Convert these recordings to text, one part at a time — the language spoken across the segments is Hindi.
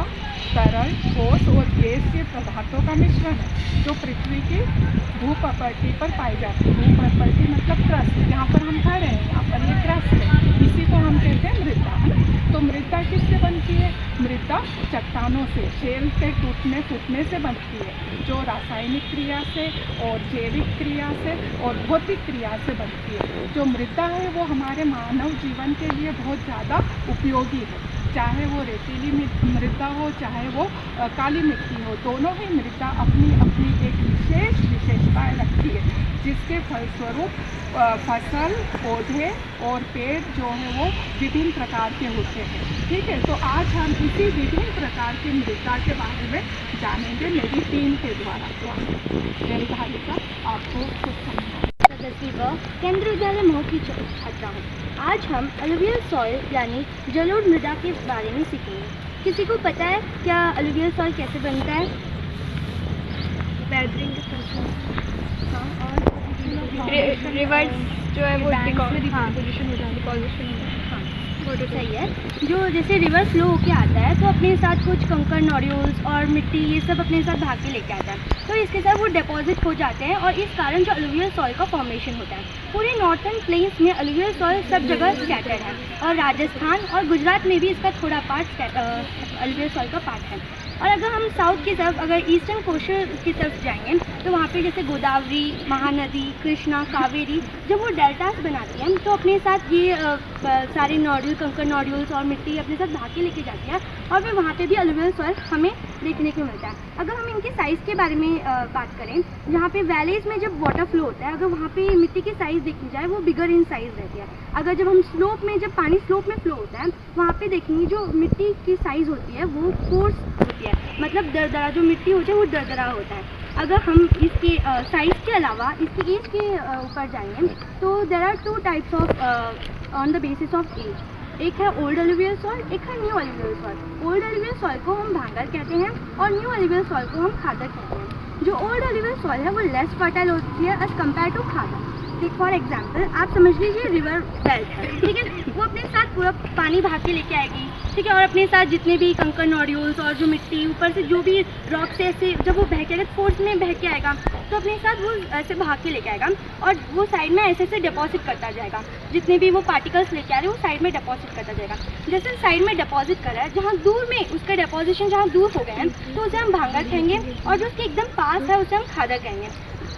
मृदा तरल, ठोस और गैसीय पदार्थों का मिश्रण है जो पृथ्वी की भूप्रकृति पर पाई जाती है। भूप्रकृति मतलब क्रस्ट, जहाँ पर हम खड़े हैं यहाँ पर ये क्रस्ट है, इसी को हम कहते हैं मृदा, है ना। तो मृदा किससे बनती है? मृदा चट्टानों से, शेल के टूटने फूटने से बनती है, जो रासायनिक क्रिया से और जैविक क्रिया से और भौतिक क्रिया से बनती है। जो मृदा है वो हमारे मानव जीवन के लिए बहुत ज़्यादा उपयोगी है, चाहे वो रेतीली मृदा हो चाहे वो काली मिट्टी हो, दोनों ही मृदा अपनी अपनी एक विशेष विशेषताएं रखती है, जिसके फलस्वरूप फसल, पौधे और पेड़ जो है वो विभिन्न प्रकार के होते हैं। ठीक है, तो आज हम इसी विभिन्न प्रकार की मृदा के बारे में जानेंगे मेरी टीम के द्वारा। तो मेरी भाषा आपको कुछ समझाएं। केंद्रीय विद्यालय मऊ की छात्रा हूँ। आज हम अलुवियल सॉइल यानी जलोढ़ मृदा के बारे में सीखेंगे। किसी को पता है क्या अलुवियल सॉइल कैसे बनता है? वेदरिंग के प्रोसेस। हाँ, और रिवर्स जो है वो डिपोजिशन हो जाता है। वो तो सही है। जो जैसे रिवर फ्लो होके आता है तो अपने साथ कुछ कंकर, नोड्यूल्स और मिट्टी ये सब अपने साथ भाग के लेके आता है, तो इसके साथ वो डिपॉजिट हो जाते हैं और इस कारण जो अलुवियल सॉइल का फॉर्मेशन होता है। पूरे नॉर्थर्न प्लेन्स में अलुवियल सॉइल सब जगह स्कैटर्ड है और राजस्थान और गुजरात में भी इसका थोड़ा पार्ट अलुवियल सॉइल का पार्ट है। और अगर हम साउथ की तरफ, अगर ईस्टर्न कोस्टल की तरफ जाएंगे तो वहाँ पे जैसे गोदावरी, महानदी, कृष्णा, कावेरी जब वो डेल्टास बनाती हैं तो अपने साथ ये सारे नोड्यूल, कंकर नोड्यूल्स और मिट्टी अपने साथ भाग के लेके जाती है और फिर वहाँ पे भी अलुवियल सॉइल हमें देखने को मिलता है। अगर हम इनके साइज़ के बारे में बात करें, यहाँ पे वैलीज में जब वाटर फ्लो होता है, अगर वहाँ पे मिट्टी की साइज़ देखी जाए वो बिगर इन साइज़ रहती है। अगर जब हम स्लोप में, जब पानी स्लोप में फ्लो होता है, वहाँ पे देखेंगे जो मिट्टी की साइज़ होती है वो कोर्स होती है, मतलब दरदरा, जो मिट्टी होती है वो दरदरा होता है। अगर हम इसके साइज़ के अलावा इसकी एज के ऊपर जाएंगे तो there are two types of on the basis of age. एक है ओल्ड अलुवियल सॉइल, एक है new alluvial soil. Old alluvial soil को हम भांगर कहते हैं और न्यू अलुवियल सॉइल को हम खादर कहते हैं। जो ओल्ड अलुवियल सॉइल है वो लेस फर्टाइल होती है as compared to khadar. For example आप समझ लीजिए रिवर बेल्ट है, ठीक है, वो अपने साथ पूरा पानी भाग के लेके आएगी, ठीक है, और अपने साथ जितने भी कंकर, नोड्यूल्स और जो मिट्टी ऊपर से जो भी रॉक से ऐसे जब वो बह के आएगा, फोर्स में बह के आएगा तो अपने साथ वो ऐसे भाग के लेके आएगा और वो साइड में ऐसे ऐसे डिपॉजिट करता जाएगा। जितने भी वो पार्टिकल्स लेके आ रहे हैं वो साइड में डिपॉजिट करता जाएगा। जैसे साइड में डिपॉजिट कर रहा है, जहाँ दूर में उसका डिपॉजिशन जहाँ दूर हो गए हैं तो उसे हम भांगर कहेंगे और जो उसके एकदम पास है उसे हम खादर कहेंगे।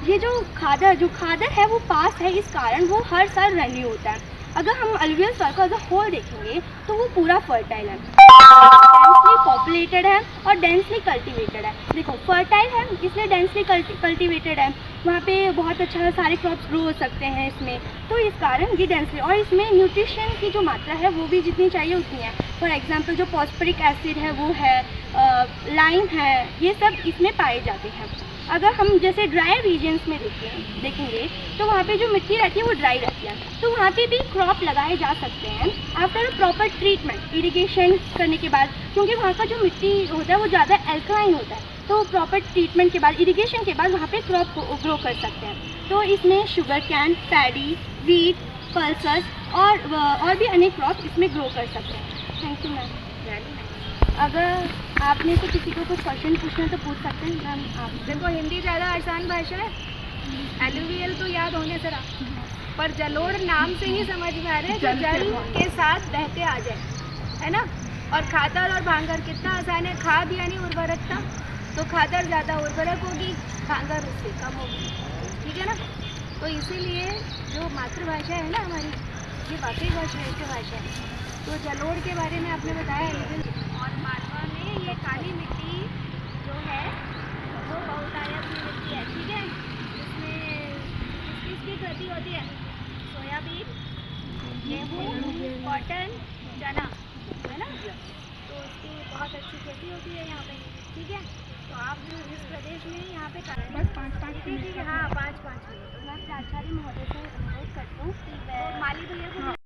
ये जो खादर है वो पास है, इस कारण वो हर साल रेन्यू होता है। अगर हम अलुवियल सॉइल को एज अ होल देखेंगे तो वो पूरा फर्टाइल है, डेंसली पॉपुलेटेड है और डेंसली कल्टीवेटेड है। देखो फर्टाइल है इसलिए डेंसली कल्टीवेटेड है, वहाँ पे बहुत अच्छा सारे क्रॉप्स ग्रो हो सकते हैं इसमें, तो इस कारण ये डेंसली, और इसमें न्यूट्रिशन की जो मात्रा है वो भी जितनी चाहिए उतनी है। फॉर एग्जांपल जो फॉस्फोरिक एसिड है वो है, लाइम है, ये सब इसमें पाए जाते हैं। अगर हम जैसे ड्राई रीजन्स में देखेंगे तो वहाँ पे जो मिट्टी रहती है वो ड्राई रहती है, तो वहाँ पे भी क्रॉप लगाए जा सकते हैं after a proper treatment, irrigation करने के बाद, क्योंकि वहाँ का जो मिट्टी होता है वो ज़्यादा एल्कलाइन होता है, तो प्रॉपर ट्रीटमेंट के बाद, इरिगेशन के बाद वहाँ पे क्रॉप ग्रो कर सकते हैं। तो इसमें sugar cane, paddy, wheat, pulses और भी अनेक क्रॉप इसमें ग्रो कर सकते हैं। Thank you ma'am. अगर आपने से किसी को कुछ क्वेश्चन पूछना तो पूछ सकते हैं मैम। आप देखो हिंदी ज़्यादा आसान भाषा है, एलुवियल तो याद होंगे जरा, पर जलोढ़ नाम से ही समझ में आ रहा है कि जल के साथ बहते आ जाए, है ना। और खादर और भांगर कितना आसान है, खाद यानी उर्वरकता, तो खादर ज़्यादा उर्वरक होगी, भांगर उससे कम होगी, ठीक है ना। तो इसीलिए जो मातृभाषा है ना हमारी, ये वाकई बहुत श्रेष्ठ भाषा है। तो जलोढ़ के बारे में आपने बताया एलुवियल, और मालवा में ये काली मिट्टी जो है वो बहुतायत की मिट्टी है, ठीक है। इसमें किसकी खेती होती है? सोयाबीन, गेहूँ, कॉटन, चना, है ना, तो उसकी बहुत अच्छी खेती होती है यहाँ पे, ठीक है। तो आप जो इस प्रदेश में यहाँ पे बस 5-5 मिनट, ठीक है, हाँ 5-5 मिनट। मैं प्राचार्य महोदय से अनुरोध करती हूँ कि तो माली भैया को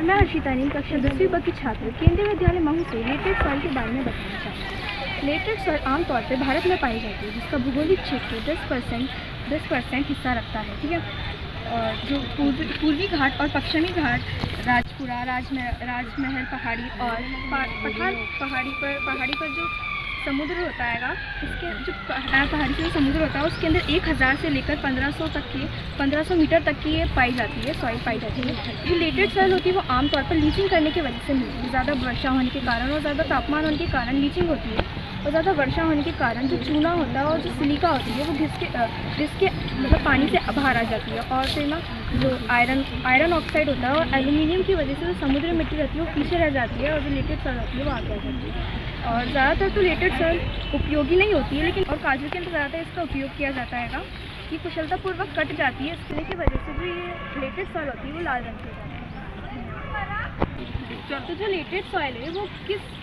नमस्कार, मैं अर्शिता नील, कक्षा 10वीं ब की छात्र केंद्रीय विद्यालय महू से लेटेड सॉइल के बारे में बताना चाहती हूँ। लेटेड सॉइल आमतौर पर भारत में पाई जाती है, जिसका भौगोलिक क्षेत्र 10% हिस्सा रखता है, ठीक है। और जो पूर्वी घाट और पश्चिमी घाट, राजपुरा, राजमहल पहाड़ी और पहाड़ी पर जो समुद्र होता है, उसके जो पहाड़ी से जो समुद्र होता है उसके अंदर 1000 से लेकर 1500 मीटर तक की ये पाई जाती है, सॉइल पाई जाती है। जो लेटेड सॉइल होती है वो आमतौर पर लीचिंग करने की वजह से मिलती है। ज़्यादा वर्षा होने के कारण और ज़्यादा तापमान होने के कारण लीचिंग होती है, और ज़्यादा वर्षा होने के कारण जो चूना होता है और जो सिलिका होती है वो घिस के मतलब पानी से बाहर आ जाती है, और फिर ना जो आयरन ऑक्साइड होता है और एल्यूमिनियम की वजह से जो समुद्री मिट्टी रहती है वो पीछे रह जाती है, और जो लेटेड सॉइल होती है वो आगे आ जाती है। और ज़्यादातर तो लेटेड सॉइल उपयोगी नहीं होती है, लेकिन और काजू के अंदर ज़्यादातर इसका उपयोग किया जाता है कि कुशलतापूर्वक कट जाती है, इसकी वजह से जो ये लेटेड सॉइल होती है वो लाल रंग की जाती है। तो जो लेटेड सॉइल है वो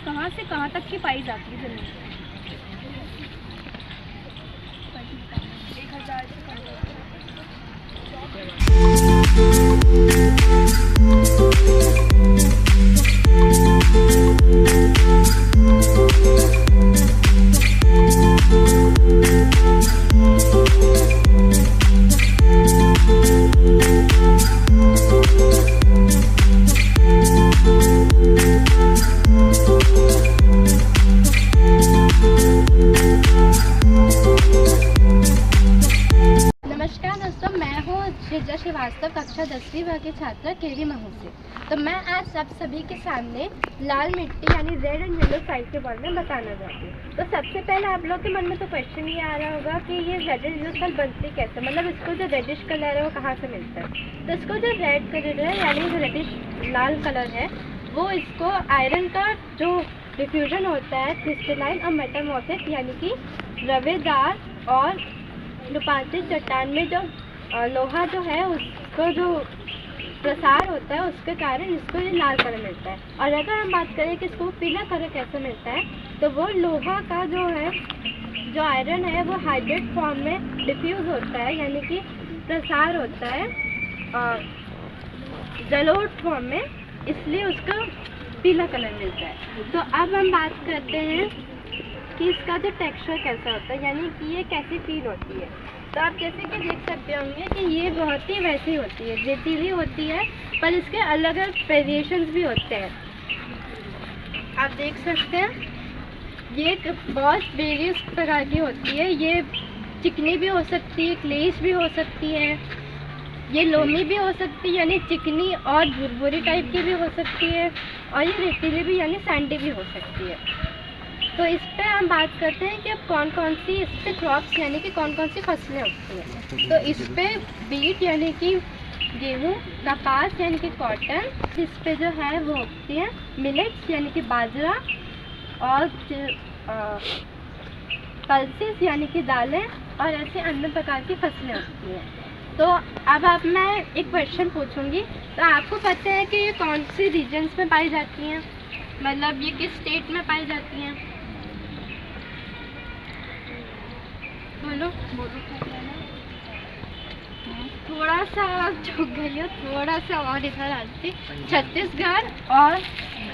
कहाँ से कहाँ तक की पाई जाती है ज़मीन में? 1000 से 1500। नमस्कार दोस्तों, मैं हूँ श्रीजा श्रीवास्तव, कक्षा 10वीं ब की छात्रा केवी महू से। तो मैं आज आप सभी के सामने लाल मिट्टी यानी रेड एंड येलो सॉइल के बारे में बताना चाहती हूँ। तो सबसे पहले आप लोग के मन में तो क्वेश्चन ये आ रहा होगा कि ये रेड एंड येलो सॉइल बनती कैसे, मतलब इसको जो रेडिश कलर है वो कहाँ से मिलता है। तो इसको जो रेड कलर है यानी जो रेडिश लाल कलर है वो इसको आयरन का जो डिफ्यूजन होता है क्रिस्टलाइन और मेटामॉर्फिक यानी कि रवेदार और रूपांतरित चट्टान में जो लोहा जो है उसको जो प्रसार होता है उसके कारण इसको ये लाल कलर मिलता है। और अगर हम बात करें कि इसको पीला कलर कैसे मिलता है, तो वो लोहा का जो है जो आयरन है वो हाइड्रेट फॉर्म में डिफ्यूज होता है यानी कि प्रसार होता है जलोढ़ फॉर्म में, इसलिए उसको पीला कलर मिलता है। तो अब हम बात करते हैं कि इसका जो टेक्सचर कैसा होता है यानी कि ये कैसी फील होती है। तो आप जैसे कि देख सकते होंगे कि ये बहुत ही वैसी होती है, रेतीली होती है, पर इसके अलग अलग वेरिएशंस भी होते हैं। आप देख सकते हैं ये बहुत वेरियस प्रकार की होती है। ये चिकनी भी हो सकती है, क्लेश भी हो सकती है, ये लोमी भी हो सकती है यानी चिकनी और भुरभुरी टाइप की भी हो सकती है, और ये रेतीली भी यानी सैंडी भी हो सकती है। तो इस पर हम बात करते हैं कि अब कौन कौन सी इस पर क्रॉप्स यानी कि कौन कौन सी फसलें उगती हैं। तो इस पर बीट यानी कि गेहूँ, कपास यानी कि कॉटन, इस पे जो है वो उगती हैं मिलेट्स यानी कि बाजरा, और पल्सेस यानी कि दालें, और ऐसे अन्य प्रकार की फसलें उगती हैं। तो अब मैं एक क्वेश्चन पूछूंगी, तो आपको पता है कि ये कौन सी रीजन्स में पाई जाती हैं, मतलब ये किस स्टेट में पाई जाती हैं? बोलो थोड़ा सा आप झुक गई हो, थोड़ा सा और इधर आती।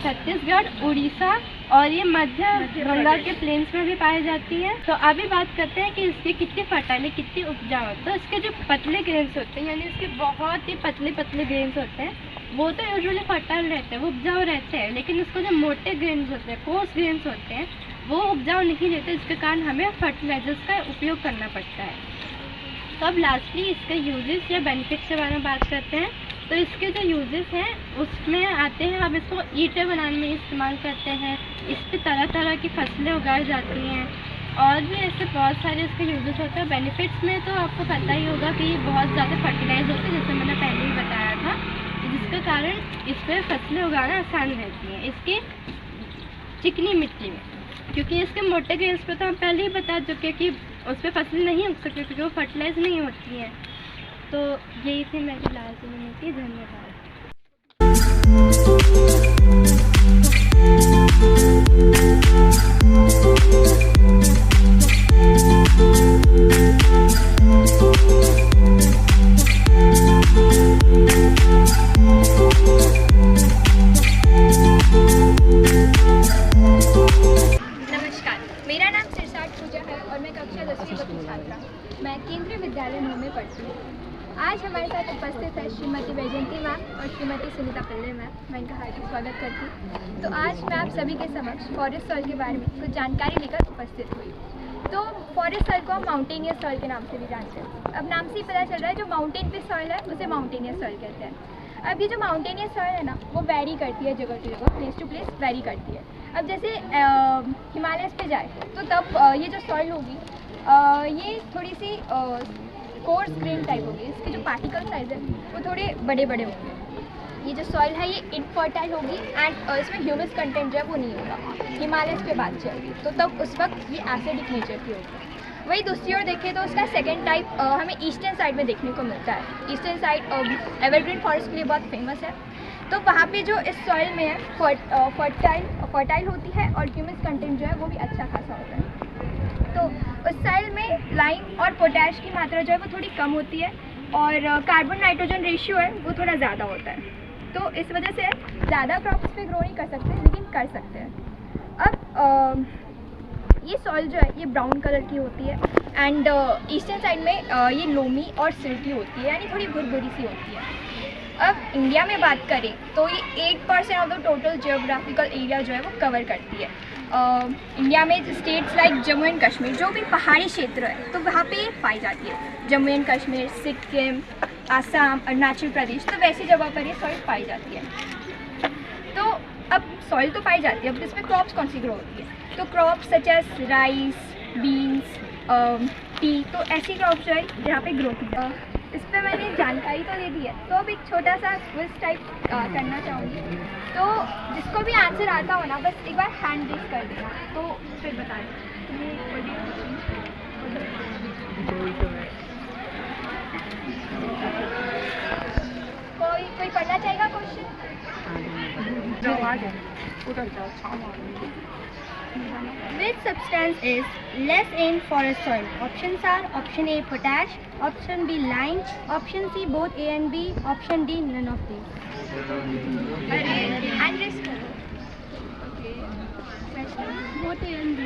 छत्तीसगढ़, उड़ीसा और ये मध्य बंगाल के प्लेन्स में भी पाई जाती है। तो अभी बात करते हैं कि इसकी कितनी फर्टाइल, कितनी उपजाऊ है। तो इसके जो पतले ग्रेन्स होते हैं यानी इसके बहुत ही पतले ग्रेन्स होते हैं वो तो यूजुअली फर्टाइल रहते हैं, वो उपजाऊ रहते हैं, लेकिन इसको जो मोटे ग्रेन्स होते हैं, कोर्स ग्रेन्स होते हैं, वो उपजाऊ नहीं रहते, इसके कारण हमें फर्टिलाइजर्स का उपयोग करना पड़ता है। तो अब लास्टली इसके यूजेस या बेनिफिट्स के बारे में बात करते हैं। तो इसके जो यूजेस हैं उसमें आते हैं, हम इसको ईंटें बनाने में इस्तेमाल करते हैं, इस पर तरह तरह की फसलें उगाई जाती हैं, और भी ऐसे बहुत सारे इसके यूजेस होते हैं। बेनिफिट्स में तो आपको पता ही होगा कि ये बहुत ज़्यादा फर्टिलाइज होते हैं, जैसे मैंने पहले ही बताया था, जिसके कारण इस पर फसलें उगाना आसान रहती हैं इसकी चिकनी मिट्टी में, क्योंकि इसके मोटे ग्रेन्स पे तो हम पहले ही बता चुके कि उस पर फसलें नहीं उग सकती क्योंकि वो फर्टिलाइज नहीं होती हैं। तो यही थी मेरी लास्ट विनती। धन्यवाद। आज हमारे साथ उपस्थित है श्रीमती वैजयंती मैम और श्रीमती सुनीता पिल्ले मैम। मैं इनका हार्दिक स्वागत करती हूँ। तो आज मैं आप सभी के समक्ष फॉरेस्ट सॉइल के बारे में कुछ जानकारी लेकर उपस्थित हुई। तो फॉरेस्ट सॉइल को हम माउंटेनियस सॉइल के नाम से भी जानते हैं। अब नाम से ही पता चल रहा है, जो माउंटेन पे सॉइल है उसे माउंटेनियस सॉइल कहते हैं। अब ये जो माउंटेनियस सॉइल है ना, वो वेरी करती है जगह टू जगह, प्लेस टू प्लेस वेरी करती है। अब जैसे हिमालयस पे जाए तो तब ये जो सॉइल होगी ये थोड़ी सी कोर्स ग्रेन टाइप होगी। इसके जो पार्टिकल साइज है वो थोड़े बड़े बड़े होंगे। ये जो सॉइल है ये इनफर्टाइल होगी एंड इसमें ह्यूमस कंटेंट जो है वो नहीं होगा। हिमालयस पे बात चलेगी तो तब उस वक्त ये एसिडिक नेचर की होगी। वही दूसरी ओर देखें तो उसका सेकेंड टाइप हमें ईस्टर्न साइड में देखने को मिलता है। ईस्टर्न साइड एवरग्रीन फॉरेस्ट के लिए बहुत फेमस है। तो वहाँ पे जो इस सॉइल में है फर्टाइल होती है और ह्यूमस कंटेंट जो है वो भी अच्छा खासा होता है। तो उस सॉइल में लाइम और पोटैश की मात्रा जो है वो थोड़ी कम होती है और कार्बन नाइट्रोजन रेशियो है वो थोड़ा ज़्यादा होता है। तो इस वजह से ज़्यादा क्रॉप्स पे ग्रो नहीं कर सकते, लेकिन कर सकते हैं। अब ये सॉइल जो है ये ब्राउन कलर की होती है एंड ईस्टर्न साइड में ये लोमी और सिल्की होती है, यानी थोड़ी भुरभुरी सी होती है। अब इंडिया में बात करें तो ये 8% of the total geographical area जो है वो कवर करती है। इंडिया में states like Jammu and Kashmir, जो भी पहाड़ी क्षेत्र है तो वहाँ पे ये पाई जाती है। जम्मू एंड कश्मीर, सिक्किम, आसाम, अरुणाचल प्रदेश, तो वैसी जगह पर ये सॉइल पाई जाती है। तो अब सॉइल तो पाई जाती है, अब इसमें क्रॉप्स कौन सी ग्रो होती है? तो crops such as rice, beans, tea, तो ऐसी क्रॉप्स जो है यहाँ पे ग्रो की है। इस पर मैंने जानकारी तो दे दी है, तो अब एक छोटा सा क्विज टाइप करना चाहूँगी। तो जिसको भी आंसर आता हो ना, बस एक बार हैंड रेज कर देना, तो फिर बता दें। कोई पढ़ना चाहेगा question? Which substance is less in forest soil? Options are option A potash, option B lime, option C both A and B, option D none of these. And risk okay. Both A and B.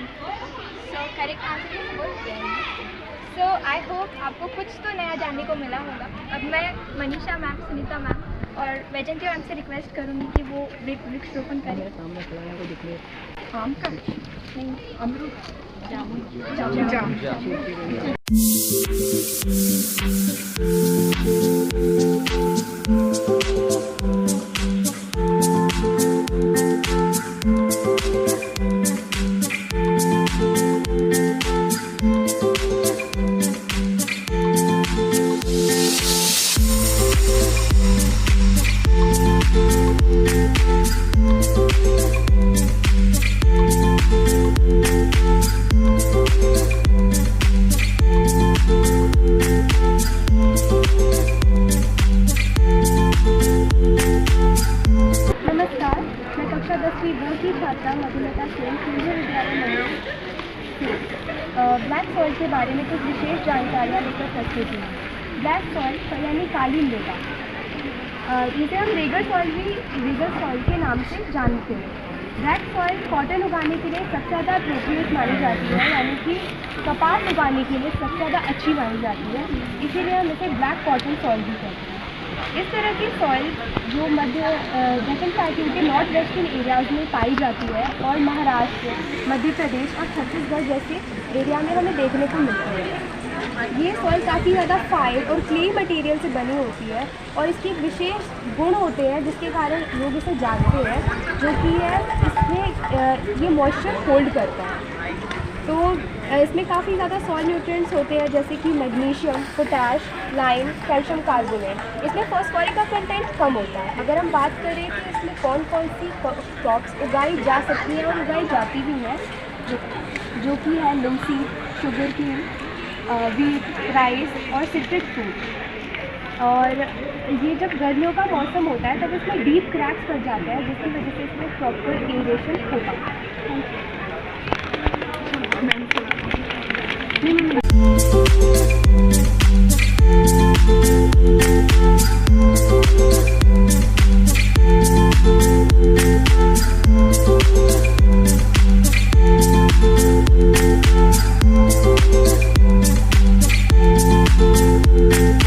So correct answer is both A and B. So I hope आपको कुछ तो नया जानने को मिला होगा। अब मैं मनीषा मैम, सुनीता मैम और वैजयंती मैम से रिक्वेस्ट करूँगी कि वो वृक्षारोपण करें। आम का नहीं, अमरूद, जामुन। नमस्कार, मैं कक्षा 10वीं बोर्ड की छात्रा मधुलता सेन केंद्रीय विद्यालय मंडल ब्लैक सॉइल के बारे में कुछ विशेष जानकारियाँ लेकर प्रस्तुत हुई। ब्लैक सॉइल यानी काली मृदा, जिसे हम रेगर सॉइल के नाम से जानते हैं। ब्लैक सॉइल कॉटन उगाने के लिए सबसे ज़्यादा अप्रोप्रिएट मानी जाती है, यानी कि कपास उगाने के लिए सबसे ज़्यादा अच्छी मानी जाती है, इसीलिए हम इसे ब्लैक कॉटन सॉइल भी कहते हैं। इस तरह की सॉइल जो दक्षिण प्लेट्यू के नॉर्थ वेस्टर्न एरियाज़ में पाई जाती है और महाराष्ट्र, मध्य प्रदेश और छत्तीसगढ़ जैसे एरिया में हमें देखने को मिलती है। ये सॉइल काफ़ी ज़्यादा फाइन और क्ले मटेरियल से बनी होती है और इसके विशेष गुण होते हैं जिसके कारण लोग इसे जानते हैं, जो कि है इसमें ये मॉइस्चर होल्ड करता है। तो इसमें काफ़ी ज़्यादा सॉइल न्यूट्रिएंट्स होते हैं, जैसे कि magnesium, potash, lime, calcium carbonate. इसमें फॉस्फोरिक का कंटेंट कम होता है। अगर हम बात करें कि इसमें कौन कौन सी क्रॉप्स उगाई जा सकती हैं और उगाई जाती भी हैं, जो कि है linseed, sugar cane, wheat, rice और सिट्रिक फ्रूट। और ये जब गर्मियों का मौसम होता है तब इसमें डीप क्रैक्स पड़ जाते हैं, जिसकी वजह से इसमें प्रॉपर इरिगेशन होगा। Thank you.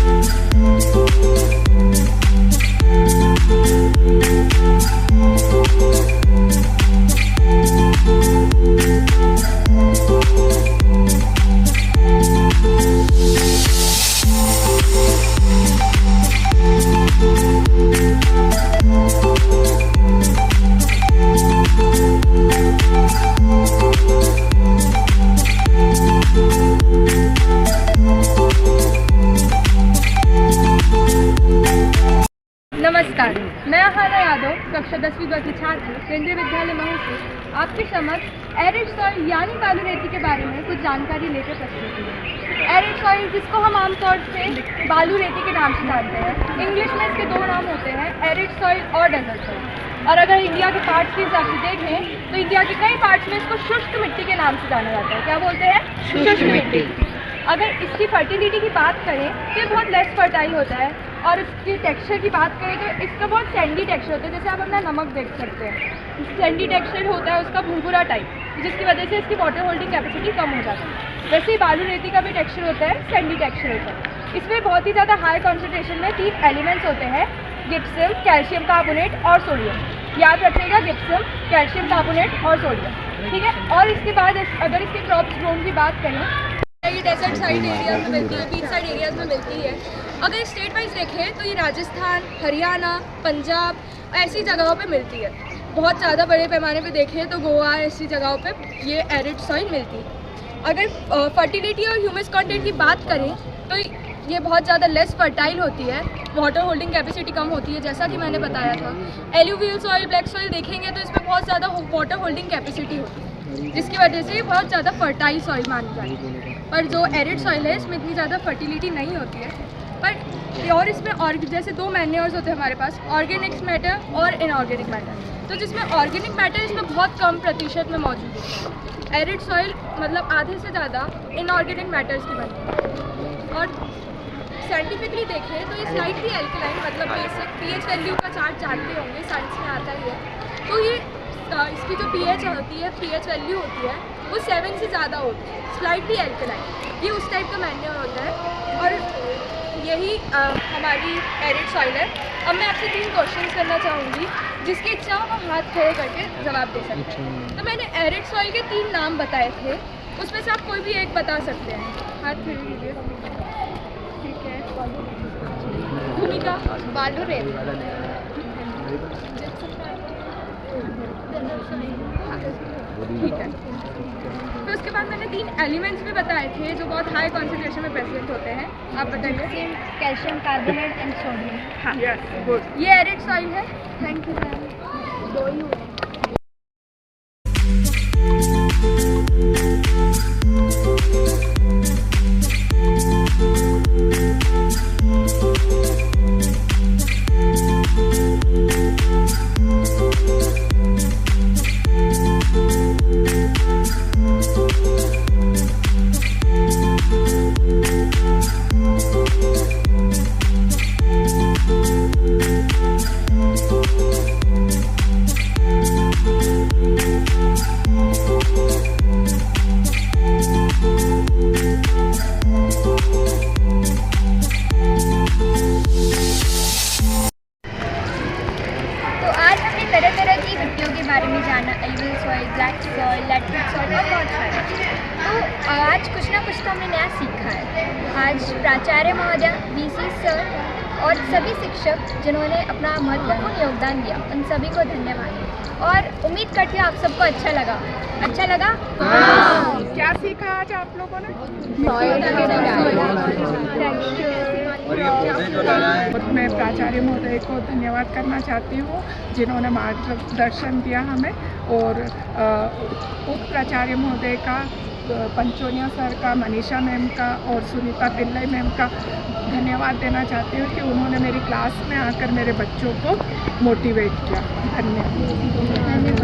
नमस्कार, मैं अहाना यादव, कक्षा 10वीं ब की छात्र, केंद्रीय विद्यालय महू से आपके समक्ष एरिड सॉइल यानी बालू रेती के बारे में कुछ जानकारी लेकर प्रस्तुत हुई। एरिड सॉइल, जिसको हम आमतौर से बालू रेती के नाम से जानते हैं, इंग्लिश में इसके दो नाम होते हैं, एरिड सॉइल और डेजर्ट सॉइल। और अगर इंडिया के पार्ट्स के हिसाब से देखें तो इंडिया के कई पार्ट्स में इसको शुष्क मिट्टी के नाम से जाना जाता है। क्या बोलते हैं? शुष्क मिट्टी। अगर इसकी फर्टिलिटी की बात करें तो ये बहुत लेस फर्टाइल होता है, और इसकी टेक्सचर की बात करें तो इसका बहुत सैंडी टेक्सचर होता है, जैसे आप अपना नमक देख सकते हैं, सैंडी टेक्सचर होता है उसका, भुरभुरा टाइप, जिसकी वजह से इसकी वाटर होल्डिंग कैपेसिटी कम हो जाती है। वैसे ही बालू रेती का भी टेक्सचर होता है, सैंडी टेक्सचर होता है। इसमें बहुत ही ज़्यादा हाई कॉन्सेंट्रेशन में 3 एलिमेंट्स होते हैं, गिप्सम, कैल्शियम कार्बोनेट और सोडियम। याद रखिएगा, गिप्सम, कैल्शियम कार्बोनेट और सोडियम, ठीक है। और इसके बाद अगर इसके क्रॉप ग्रोन की बात करें, ये डेजर्ट साइड एरियाज में मिलती है, बीच साइड एरियाज में मिलती है। अगर स्टेट वाइज देखें तो ये राजस्थान, हरियाणा, पंजाब ऐसी जगहों पे मिलती है। बहुत ज़्यादा बड़े पैमाने पे देखें तो गोवा ऐसी जगहों पे ये एरिड सॉइल मिलती है। अगर फर्टिलिटी और ह्यूमस कंटेंट की बात करें तो ये बहुत ज़्यादा लेस फर्टाइल होती है, वाटर होल्डिंग कैपेसिटी कम होती है, जैसा कि मैंने बताया था। एलुवियल सॉइल, ब्लैक सॉइल देखेंगे तो इसमें बहुत ज़्यादा वाटर होल्डिंग कैपेसिटी होती है, जिसकी वजह से ये बहुत ज़्यादा फर्टाइल सॉइल मानी जाती है। पर जो एरिड सॉइल है इसमें इतनी ज़्यादा फर्टिलिटी नहीं होती है। पर और इसमें जैसे 2 मैन्योर्स होते हैं हमारे पास, ऑर्गेनिक मैटर और इनऑर्गेनिक मैटर। तो जिसमें ऑर्गेनिक मैटर इसमें बहुत कम प्रतिशत में मौजूद होता है। एरिड सॉइल मतलब आधे से ज़्यादा इनऑर्गेनिक मैटर्स की बनती है। और साइंटिफिकली देखें तो ये स्लाइटली एल्कलाइन, मतलब बेसिक पीएच वैल्यू का चार्ट जानते होंगे, साइंस में आता ही है। तो ये इसकी जो पीएच होती है, पीएच वैल्यू होती है, वो 7 से ज़्यादा होती है, स्लाइटली एल्कलाइन। ये उस टाइप का मैन्योर होता है और यही हमारी एरिड सॉइल है। अब मैं आपसे 3 क्वेश्चन करना चाहूँगी, जिसकी इच्छा हो हम हाथ खड़े करके जवाब दे सकते हैं। तो मैंने एरिड सॉइल के 3 नाम बताए थे, उसमें से आप कोई भी एक बता सकते हैं। हाथ खड़े कीजिए। ठीक है। भूमिका? बालू रेती। ठीक है। तो उसके बाद मैंने 3 एलिमेंट्स भी बताए थे जो बहुत हाई कॉन्सेंट्रेशन में प्रेजेंट होते हैं। आप बताइए। Calcium carbonate and sodium. हाँ, यस, गुड। ये एरिड सॉइल है। Thank you ma'am. 2 ही हुए। तरह तरह की मिट्टियों के बारे में जाना, alluvial soil, black soil, laterite soil और बहुत सारे। तो आज कुछ ना कुछ तो हमने नया सीखा है। आज प्राचार्य महोदय, वीसी सर और सभी शिक्षक जिन्होंने अपना महत्वपूर्ण योगदान दिया, उन सभी को धन्यवाद। और उम्मीद करती हूँ आप सबको अच्छा लगा। अच्छा लगा? हाँ। क्या सीखा आज आप लोगों ने? मैं प्राचार्य महोदय को धन्यवाद करना चाहती हूँ जिन्होंने मार्गदर्शन दिया हमें, और उप प्राचार्य महोदय का, पंचोनिया सर का, मनीषा मैम का और सुनीता पिल्लई मैम का धन्यवाद देना चाहती हूँ कि उन्होंने मेरी क्लास में आकर मेरे बच्चों को मोटिवेट किया। धन्यवाद।